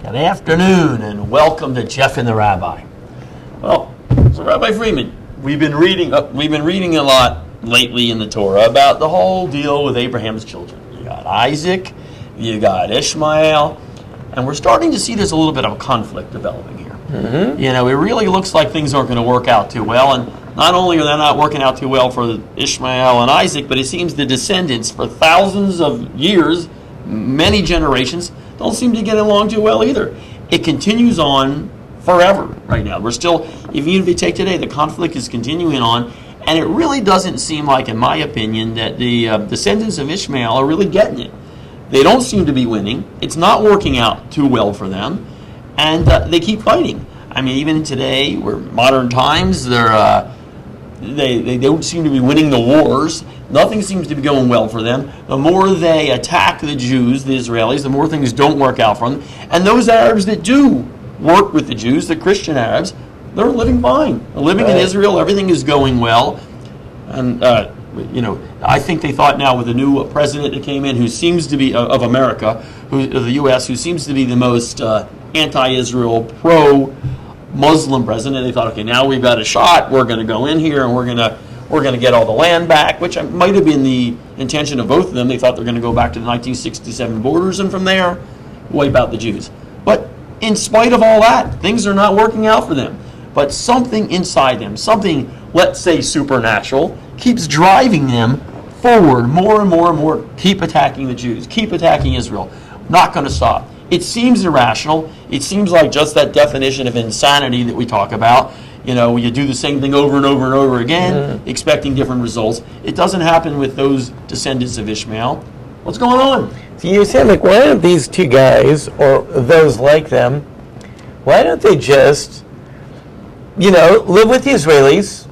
Good afternoon, and welcome to Jeff and the Rabbi. Well, so Rabbi Freeman, we've been reading a lot lately in the Torah about the whole deal with Abraham's children. You got Isaac, you got Ishmael, and we're starting to see there's a little bit of a conflict developing here. Mm-hmm. You know, it really looks like things aren't going to work out too well, and not only are they not working out too well for Ishmael and Isaac, but it seems the descendants for thousands of years, many generations, don't seem to get along too well either. It continues on forever right now. We're still, even if you take today, the conflict is continuing on, and it really doesn't seem like, in my opinion, that the descendants of Ishmael are really getting it. They don't seem to be winning. It's not working out too well for them, and they keep fighting. I mean, even today, we're modern times, they don't seem to be winning the wars. Nothing seems to be going well for them. The more they attack the Jews, the Israelis, the more things don't work out for them. And those Arabs that do work with the Jews, the Christian Arabs, they're living fine. They're living in Israel. Everything is going well. And, I think they thought now with the new president that came in, who seems to be, of America, of the U.S., who seems to be the most anti-Israel, pro-Muslim president, they thought, okay, now we've got a shot. We're going to go in here and we're going to get all the land back, which might have been the intention of both of them. They thought they're going to go back to the 1967 borders and from there wipe out the Jews. But in spite of all that, things are not working out for them. But something inside them, something, let's say, supernatural, keeps driving them forward more and more and more. Keep attacking the Jews, keep attacking Israel. Not going to stop. It seems irrational. It seems like just that definition of insanity that we talk about. You know, you do the same thing over and over and over again, expecting different results. It doesn't happen with those descendants of Ishmael. What's going on? So you're saying, like, why don't these two guys, or those like them, why don't they just, live with the Israelis?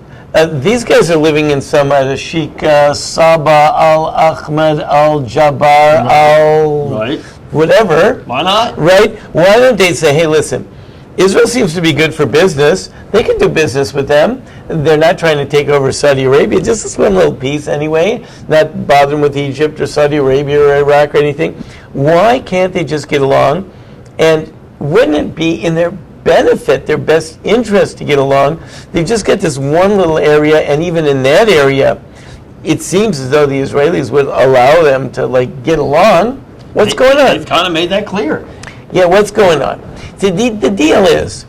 These guys are living in some Sheikh Saba al-Ahmed al-Jabbar Right. whatever. Why not? Right? Why don't they say, hey, listen, Israel seems to be good for business. They can do business with them. They're not trying to take over Saudi Arabia. Just this one little piece anyway. Not bothering with Egypt or Saudi Arabia or Iraq or anything. Why can't they just get along? And wouldn't it be in their benefit, their best interest to get along? They just get this one little area, and even in that area, it seems as though the Israelis would allow them to get along. What's going on? They've kind of made that clear. Yeah, what's going on? See, the deal is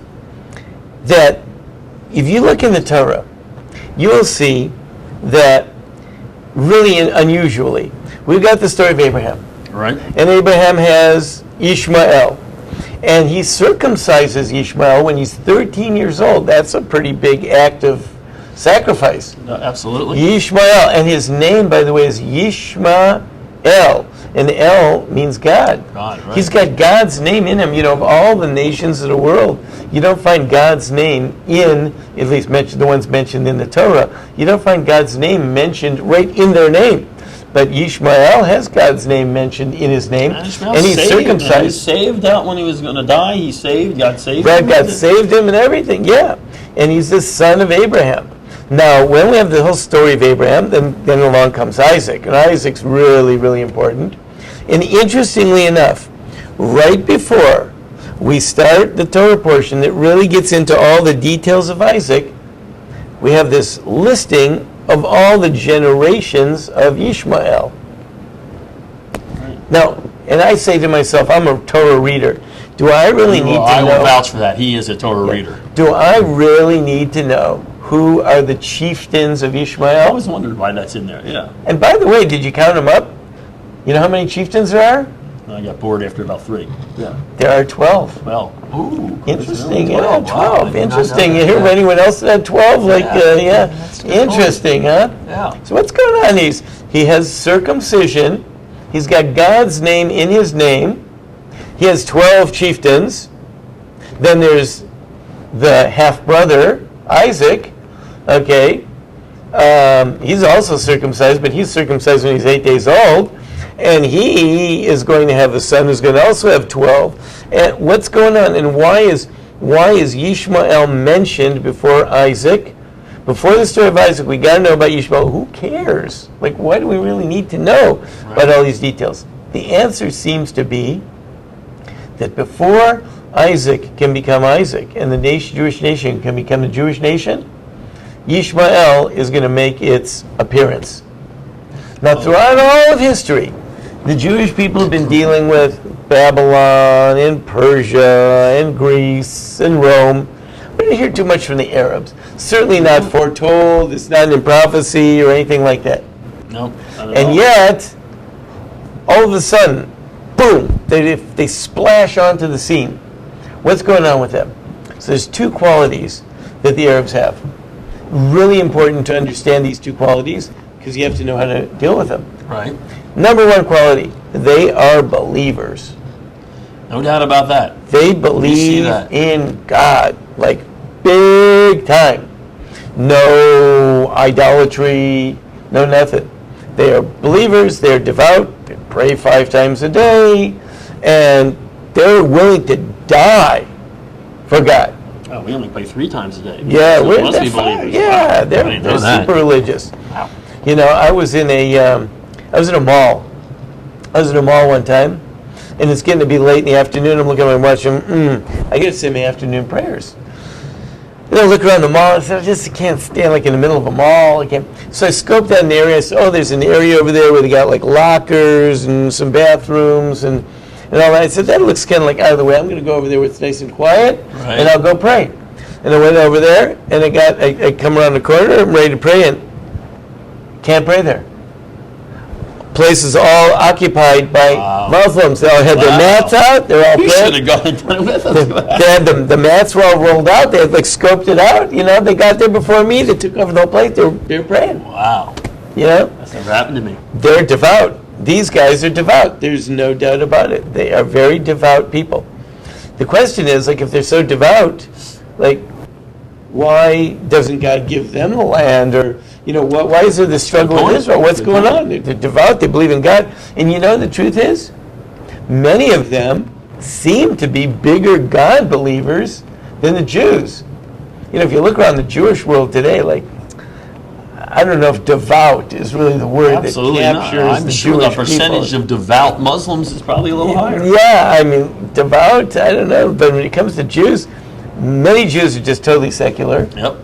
that if you look in the Torah, you will see that really unusually, we've got the story of Abraham. Right. And Abraham has Ishmael. And he circumcises Ishmael when he's 13 years old. That's a pretty big act of sacrifice. Absolutely. Ishmael. And his name, by the way, is Ishmael. And El means God. God, right. He's got God's name in him. Of all the nations of the world, you don't find God's name in, at least the ones mentioned in the Torah, you don't find God's name mentioned right in their name. But Ishmael has God's name mentioned in his name, and he's circumcised. He saved out when he was going to die. God saved him. God saved him and everything, yeah. And he's the son of Abraham. Now, when we have the whole story of Abraham, then along comes Isaac. And Isaac's really, really important. And interestingly enough, right before we start the Torah portion that really gets into all the details of Isaac, we have this listing of all the generations of Ishmael. Now, and I say to myself, I'm a Torah reader. Do I really need to know? I will vouch for that. He is a Torah reader. Do I really need to know who are the chieftains of Ishmael? I always wondered why that's in there, yeah. And by the way, did you count them up? You know how many chieftains there are? I got bored after about 3. Yeah. There are 12. Well, interesting. 12. Yeah, 12. Wow, interesting. You hear of anyone else that had 12? Interesting, huh? Yeah. So what's going on? He has circumcision. He's got God's name in his name. He has 12 chieftains. Then there's the half-brother, Isaac. Okay. He's also circumcised, but he's circumcised when he's 8 days old. And he is going to have a son who's going to also have 12. And what's going on? And why is Ishmael mentioned before Isaac? Before the story of Isaac, we got to know about Ishmael. Who cares? Why do we really need to know about all these details? The answer seems to be that before Isaac can become Isaac and the Jewish nation can become the Jewish nation, Ishmael is going to make its appearance. Now, throughout all of history, the Jewish people have been dealing with Babylon and Persia and Greece and Rome. We didn't hear too much from the Arabs. Certainly not foretold. It's not in prophecy or anything like that. No. And yet, all of a sudden, boom, they splash onto the scene. What's going on with them? So there's two qualities that the Arabs have. Really important to understand these two qualities because you have to know how to deal with them. Right. Number one quality, they are believers. No doubt about that. They believe in God, like big time. No idolatry, no nothing. They are believers, they're devout, they pray 5 times a day, and they're willing to die for God. Oh, we only pray 3 times a day. Yeah, so we're must be believers. yeah, Wow. they're super religious. Wow. You know, I was in a mall. I was in a mall one time, and it's getting to be late in the afternoon. I'm looking at my watch, and I got to say my afternoon prayers. And I look around the mall, and I just can't stand like in the middle of a mall. So I scoped out an area. I said, oh, there's an area over there where they got like lockers and some bathrooms and all that. I said, that looks kind of like out of the way. I'm going to go over there where it's nice and quiet, and I'll go pray. And I went over there, and I come around the corner, I'm ready to pray, and can't pray there. Place is all occupied by Muslims. They all had their mats out. They're all You praying. should have gone and done it with us. They had the mats were all rolled out. They had like scoped it out. You know, they got there before me. They took over the whole place. They were praying. Wow. You know, That's never happened to me. they're devout. These guys are devout. There's no doubt about it. They are very devout people. The question is, like, if they're so devout, like, why doesn't God give them the land? Or, you know, why is there this struggle with Israel? What's going on? They're devout. They believe in God. And you know, the truth is, many of them seem to be bigger God believers than the Jews. You know, if you look around the Jewish world today, like, I don't know if devout is really the word Absolutely that not. captures I'm the sure Jewish the percentage people. of devout Muslims is probably a little higher. Yeah, I mean, devout, I don't know. But when it comes to Jews, many Jews are just totally secular. Yep.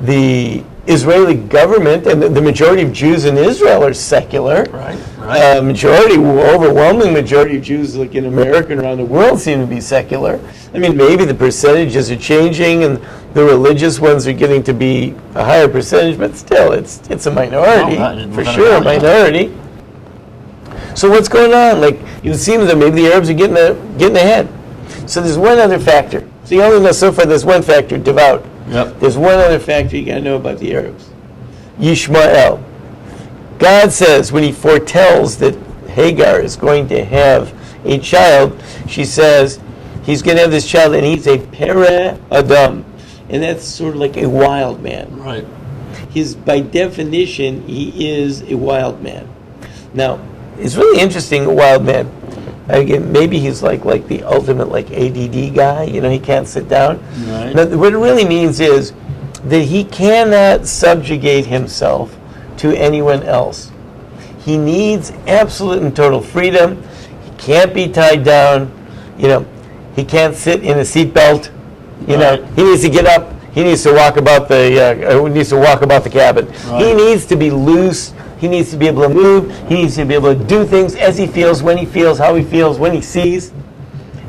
The Israeli government and the majority of Jews in Israel are secular. Right. Overwhelming majority of Jews like in America and around the world seem to be secular. I mean, maybe the percentages are changing and the religious ones are getting to be a higher percentage, but still, it's a minority, for sure, a minority. So what's going on? Like, it seems that maybe the Arabs are getting ahead. So there's one other factor. So you only know so far there's one factor, devout. Yep. There's one other factor you got to know about the Arabs. Ishmael. God says when he foretells that Hagar is going to have a child, she says he's going to have this child and he's a Pere Adam. And that's sort of like a wild man. Right. By definition, he is a wild man. Now, it's really interesting, a wild man. Again, maybe he's like the ultimate like ADD guy. You know, he can't sit down. Right. Now, what it really means is that he cannot subjugate himself to anyone else. He needs absolute and total freedom. He can't be tied down. You know, he can't sit in a seatbelt. You know, he needs to get up. He needs to walk about the cabin. Right. He needs to be loose. He needs to be able to move. He needs to be able to do things as he feels, when he feels, how he feels, when he sees.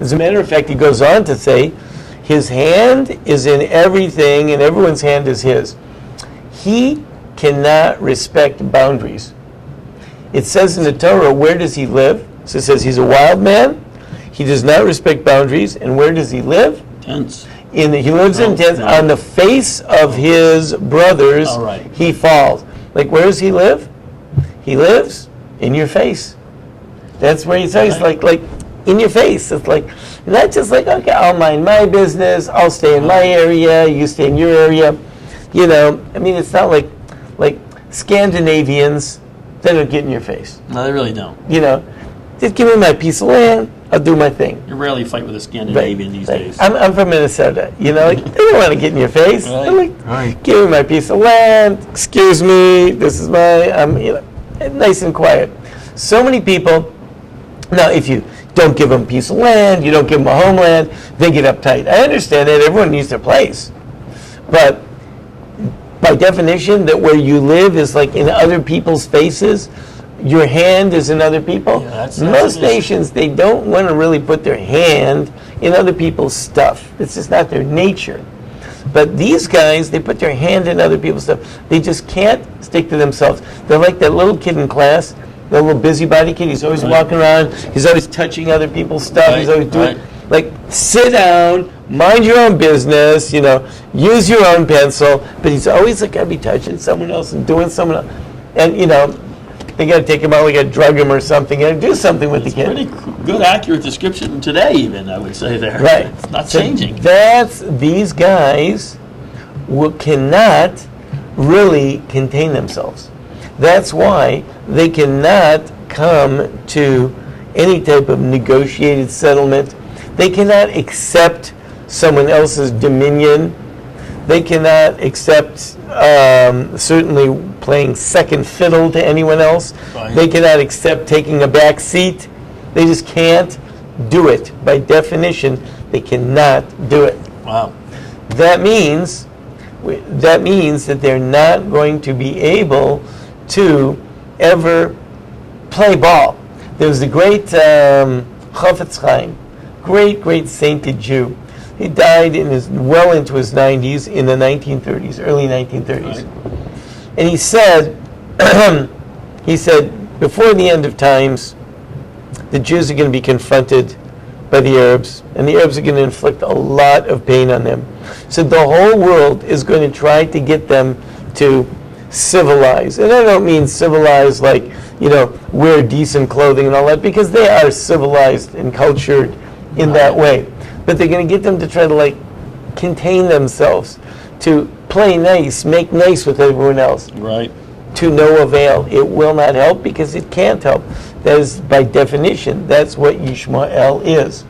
As a matter of fact, he goes on to say, his hand is in everything, and everyone's hand is his. He cannot respect boundaries. It says in the Torah, where does he live? So it says he's a wild man. He does not respect boundaries. And where does he live? Tents. He lives in tents. No. On the face of his brothers, he falls. Like, where does he live? He lives in your face. That's where he says, like in your face. It's like, not just like, okay, I'll mind my business, I'll stay in my area, you stay in your area. You know, I mean, it's not like Scandinavians, they don't get in your face. No, they really don't. You know, just give me my piece of land, I'll do my thing. You rarely fight with a Scandinavian these days. I'm from Minnesota. You know, like, they don't want to get in your face. Right. They're like, give me my piece of land, excuse me, this is my, you know, nice and quiet. So many people, now if you don't give them a piece of land, you don't give them a homeland, they get uptight. I understand that everyone needs their place. But by definition, that where you live is like in other people's faces, your hand is in other people. Yeah, that's Most nations, they don't want to really put their hand in other people's stuff. It's just not their nature. But these guys, they put their hand in other people's stuff. They just can't stick to themselves. They're like that little kid in class, the little busybody kid. He's always walking around. He's always touching other people's stuff. He's always doing, like, sit down, mind your own business, use your own pencil. But he's always like, got to be touching someone else and doing someone else. And, they got to take him out, they got to drug him or something, got to do something with the kid. Pretty good, accurate description today, even, I would say there. Right. It's not changing. These guys cannot really contain themselves. That's why they cannot come to any type of negotiated settlement. They cannot accept someone else's dominion. They cannot accept, certainly, playing second fiddle to anyone else. Right. They cannot accept taking a back seat. They just can't do it. By definition, they cannot do it. Wow. That means that they're not going to be able to ever play ball. There was the great Chafetz Chaim, great sainted Jew. He died well into his 90s in the 1930s, early 1930s. Right. And he said, before the end of times, the Jews are going to be confronted by the Arabs, and the Arabs are going to inflict a lot of pain on them. So the whole world is going to try to get them to civilize. And I don't mean civilize like, wear decent clothing and all that, because they are civilized and cultured in that way. But they're going to get them to try to contain themselves, to play nice, make nice with everyone else. Right. To no avail. It will not help because it can't help. That is, by definition, that's what Ishmael is.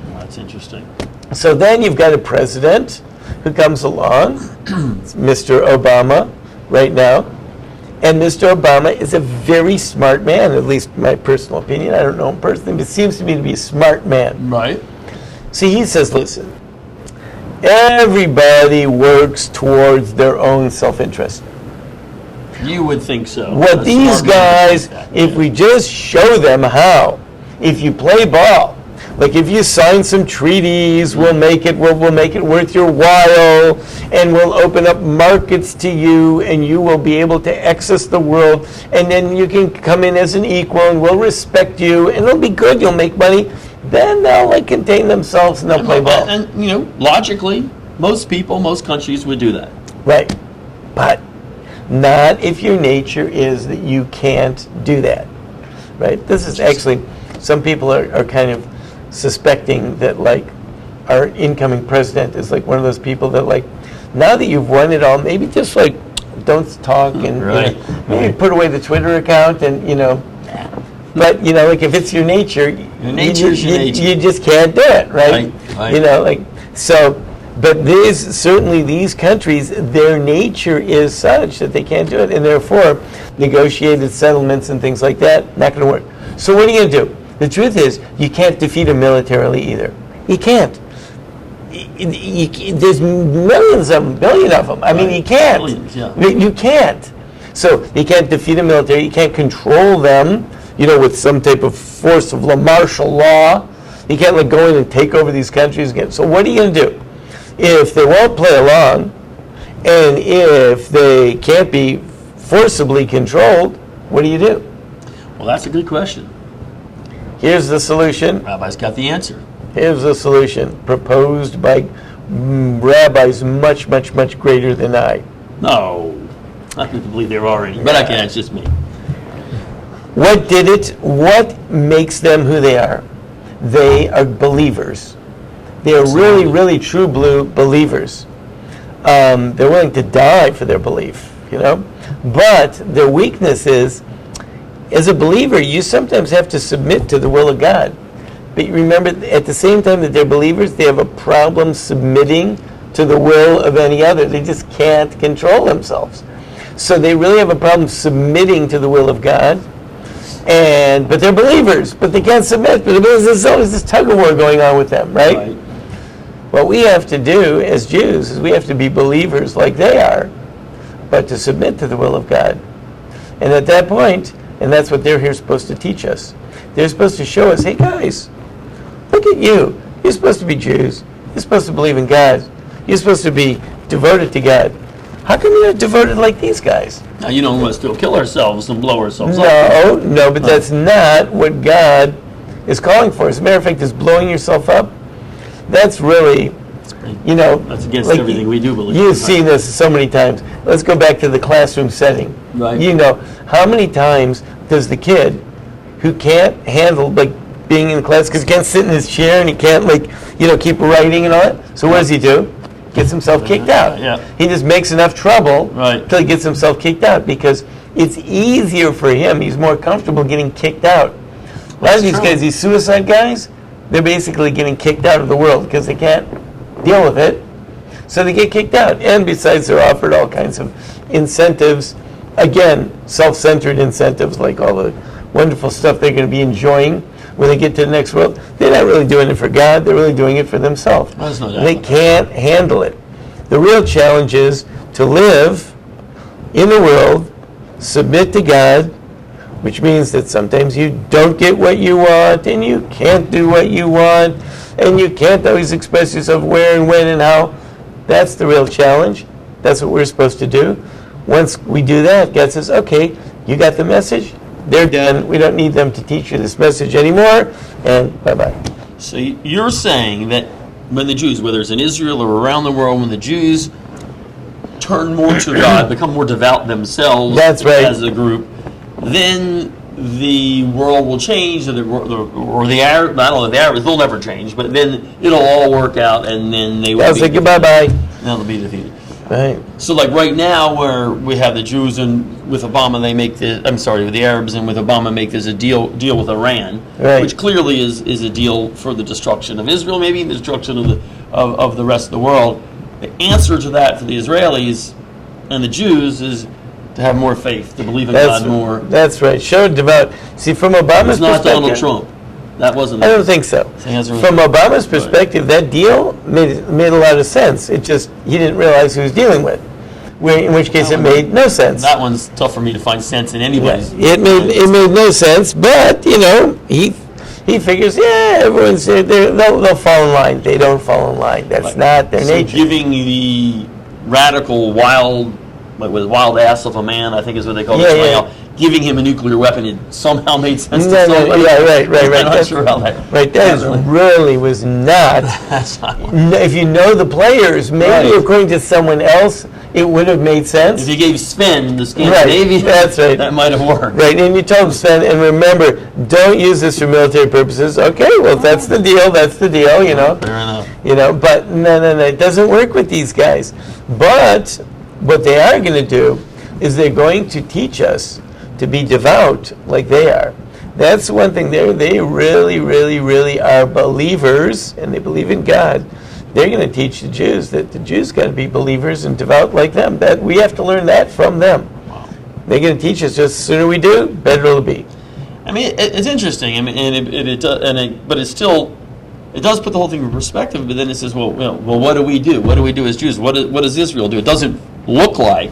That's interesting. So then you've got a president who comes along, it's Mr. Obama, right now. And Mr. Obama is a very smart man, at least my personal opinion. I don't know him personally, but it seems to me to be a smart man. Right. See, he says, listen, everybody works towards their own self-interest. You would think so. What these guys, if we just show them how, if you play ball, like if you sign some treaties, we'll make it worth your while, and we'll open up markets to you, and you will be able to access the world, and then you can come in as an equal, and we'll respect you, and it'll be good, you'll make money. Then they'll contain themselves and they'll play ball. And logically, most people, most countries would do that. Right. But not if your nature is that you can't do that. Right? This is actually, some people are kind of suspecting that our incoming president is one of those people that now that you've won it all, maybe just don't talk and maybe put away the Twitter account and but if it's your nature, you just can't do it, right? So. But these countries, their nature is such that they can't do it, and therefore, negotiated settlements and things like that, not going to work. So what are you going to do? The truth is, you can't defeat them militarily either. You can't. There's millions of them, billion of them. I mean, you can't. Billions, yeah. You can't. So you can't defeat them militarily. You can't control them, with some type of force of martial law. You can't go in and take over these countries again. So what are you going to do? If they won't play along, and if they can't be forcibly controlled, what do you do? Well, that's a good question. Here's the solution. Rabbi's got the answer. Here's the solution proposed by rabbis much, much, much greater than I. No, I can believe they're already, but I can't. It's just me. What did it? What makes them who they are? They are believers. They are really, really true blue believers. They're willing to die for their belief, But their weakness is, as a believer, you sometimes have to submit to the will of God. But remember, at the same time that they're believers, they have a problem submitting to the will of any other. They just can't control themselves. So they really have a problem submitting to the will of God. but they're believers, but they can't submit. But there's always this tug of war going on with them, right? What we have to do as Jews is we have to be believers like they are, but to submit to the will of God. And at that point, and that's what they're here supposed to teach us. They're supposed to show us, hey guys, look at you. You're supposed to be Jews. You're supposed to believe in God. You're supposed to be devoted to God. How come you're not devoted like these guys? Now, you don't want us to kill ourselves and blow ourselves up. No, but that's not what God is calling for. As a matter of fact, is blowing yourself up, that's really, that's against everything we do believe. You've seen this so many times. Let's go back to the classroom setting. Right. How many times does the kid who can't handle being in class because he can't sit in his chair and he can't keep writing and all that? So what does he do? Gets himself kicked out. Yeah. He just makes enough trouble until he gets himself kicked out because it's easier for him. He's more comfortable getting kicked out. A lot of these guys, these suicide guys, they're basically getting kicked out of the world because they can't deal with it. So they get kicked out. And besides, they're offered all kinds of incentives. Again, self-centered incentives, like all the wonderful stuff they're going to be enjoying when they get to the next world. They're not really doing it for God. They're really doing it for themselves. They can't handle it. The real challenge is to live in the world, submit to God, which means that sometimes you don't get what you want, and you can't do what you want, and you can't always express yourself where and when and how. That's the real challenge. That's what we're supposed to do. Once we do that, God says, okay, you got the message. They're done. We don't need them to teach you this message anymore, and bye-bye. So you're saying that when the Jews, whether it's in Israel or around the world, when the Jews turn more to God, become more devout themselves as a group, then the world will change, or the Arabs, I don't know, the Arabs, they'll never change, but then it'll all work out, and then they will be defeated. Bye-bye. Now they'll be defeated. Right. So right now, where we have the Jews and with Obama, they make with the Arabs and with Obama make this a deal with Iran, which clearly is a deal for the destruction of Israel, maybe the destruction of the rest of the world. The answer to that for the Israelis and the Jews is to have more faith, to believe in God more. That's right. Show devout. See, from Obama's perspective, it's not Donald Trump. That wasn't. I don't think so. From Obama's perspective, that deal made a lot of sense. It just he didn't realize who he was dealing with. In which case, it made no sense. That one's tough for me to find sense in anybody's. Yeah, it made no sense. But he figures, everyone's they'll fall in line. They don't fall in line. That's not their nature. Giving the radical wild ass of a man, I think is what they call Ishmael. Giving him a nuclear weapon, it somehow made sense to somebody. Right. I'm not sure how that. Right, that really was not. That's not. If you know the players, maybe according to someone else, it would have made sense. If you gave Sven the Scandinavian, that's right. That might have worked. Right, and you told Sven, and remember, don't use this for military purposes. Okay, well, that's the deal. Fair enough. But no, it doesn't work with these guys. But what they are going to do is they're going to teach us to be devout like they are. That's one thing. They really, really, really are believers, and they believe in God. They're going to teach the Jews that the Jews got to be believers and devout like them. That we have to learn that from them. Wow. They're going to teach us. Just the sooner we do, better it'll be. I mean, it's interesting. I mean, but it still. It does put the whole thing in perspective, but then it says, well, what do we do? What do we do as Jews? What does Israel do? It doesn't look like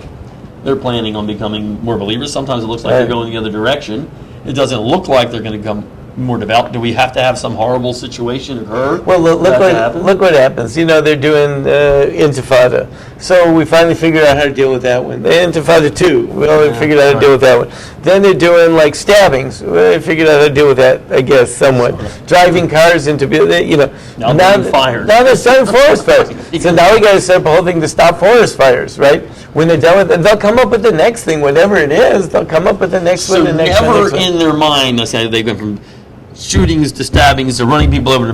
they're planning on becoming more believers. Sometimes it looks like they're going the other direction. It doesn't look like they're going to become more devout. Do we have to have some horrible situation occur? Well, look what happens. They're doing Intifada. So we finally figured out how to deal with that one. Intifada 2, we only figured out how to deal with that one. Then they're doing stabbings. We figured out how to deal with that, I guess, somewhat. Driving cars into, now fires. Now they're starting forest fires. So now we got to set up a whole thing to stop forest fires, right? When they're done with it, they'll come up with the next thing, whatever it is. They'll come up with the next one, the next one. So never in their mind, they've gone from shootings to stabbings to running people over to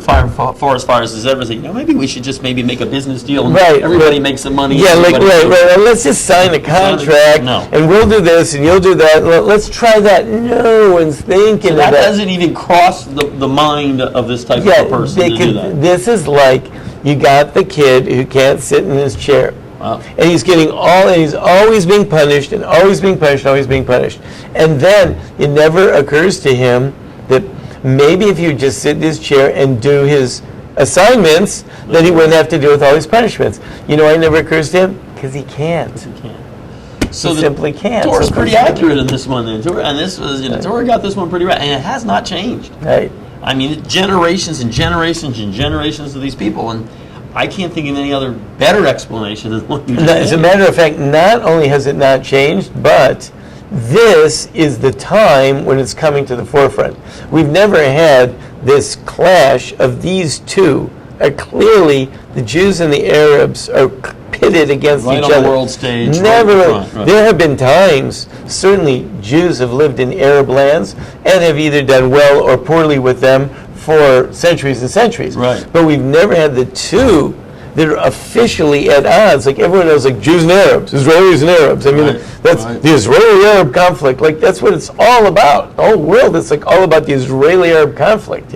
forest fires is everything. Maybe we should just make a business deal and everybody makes some money. Yeah, right. Well, let's just sign a contract and we'll do this and you'll do that. Let's try that. No one's thinking of that. That doesn't even cross the mind of this type of person to do that. This is like you got the kid who can't sit in his chair. Wow. And he's always being punished, and always being punished, always being punished. And then it never occurs to him that maybe if you just sit in his chair and do his assignments, then he wouldn't have to deal with all these punishments. You know why it never occurs to him? Because he can't. So he simply can't. Torah's pretty accurate in this one, then. And this was, Torah got this one pretty right, and it has not changed. Right. I mean, generations and generations and generations of these people, and I can't think of any other better explanation than what you just As a said. matter of fact, not only has it not changed, but this is the time when it's coming to the forefront. We've never had this clash of these two. Clearly, the Jews and the Arabs are pitted against Right each on other. the world stage. Never. Right in front, right. There have been times, certainly Jews have lived in Arab lands and have either done well or poorly with them for centuries and centuries. Right. But we've never had the two that are officially at odds. Like everyone knows, like Jews and Arabs, Israelis and Arabs. I mean, Right, that's right. the Israeli-Arab conflict. Like that's what it's all about. The whole world is like all about the Israeli-Arab conflict.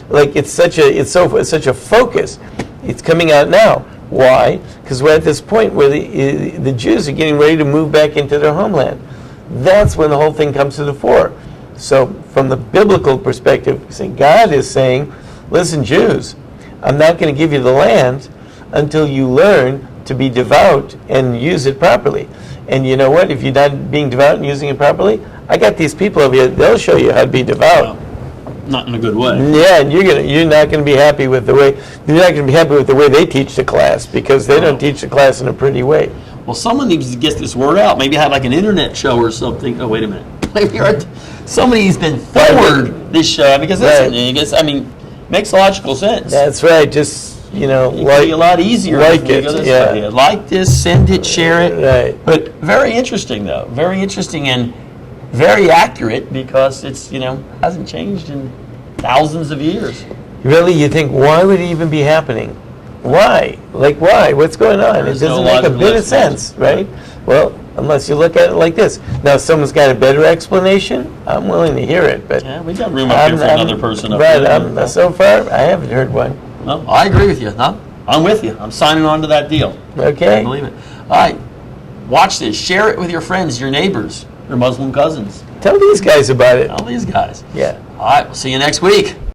Like it's such a focus. It's coming out now. Why? Because we're at this point where the Jews are getting ready to move back into their homeland. That's when the whole thing comes to the fore. So from the biblical perspective, God is saying, listen, Jews, I'm not going to give you the land until you learn to be devout and use it properly. And you know what? If you're not being devout and using it properly, I got these people over here, they'll show you how to be devout. Not in a good way. Yeah, and you're not going to be happy with the way they teach the class, because they don't teach the class in a pretty way. Well, someone needs to get this word out. Maybe have like an internet show or something. Oh, wait a minute. Maybe somebody's been forward this show, because makes logical sense. That's right. Just it can be a lot easier. like if we it, go this yeah. way. Like this, send it, share it. Right. But very interesting, though. Very interesting and very accurate, because it's hasn't changed in thousands of years. Really, you think, why would it even be happening? Why? Like, why? What's going on? There's It doesn't no make a logical bit of sense, right? Well, unless you look at it like this. Now, if someone's got a better explanation, I'm willing to hear it. But Yeah, we got room up here for another person up right, there. so far, I haven't heard one. No, I agree with you. No, I'm with you. I'm signing on to that deal. Okay. I believe it. All right, watch this. Share it with your friends, your neighbors, your Muslim cousins. Tell these guys about it. All these guys. Yeah. All right, we'll see you next week.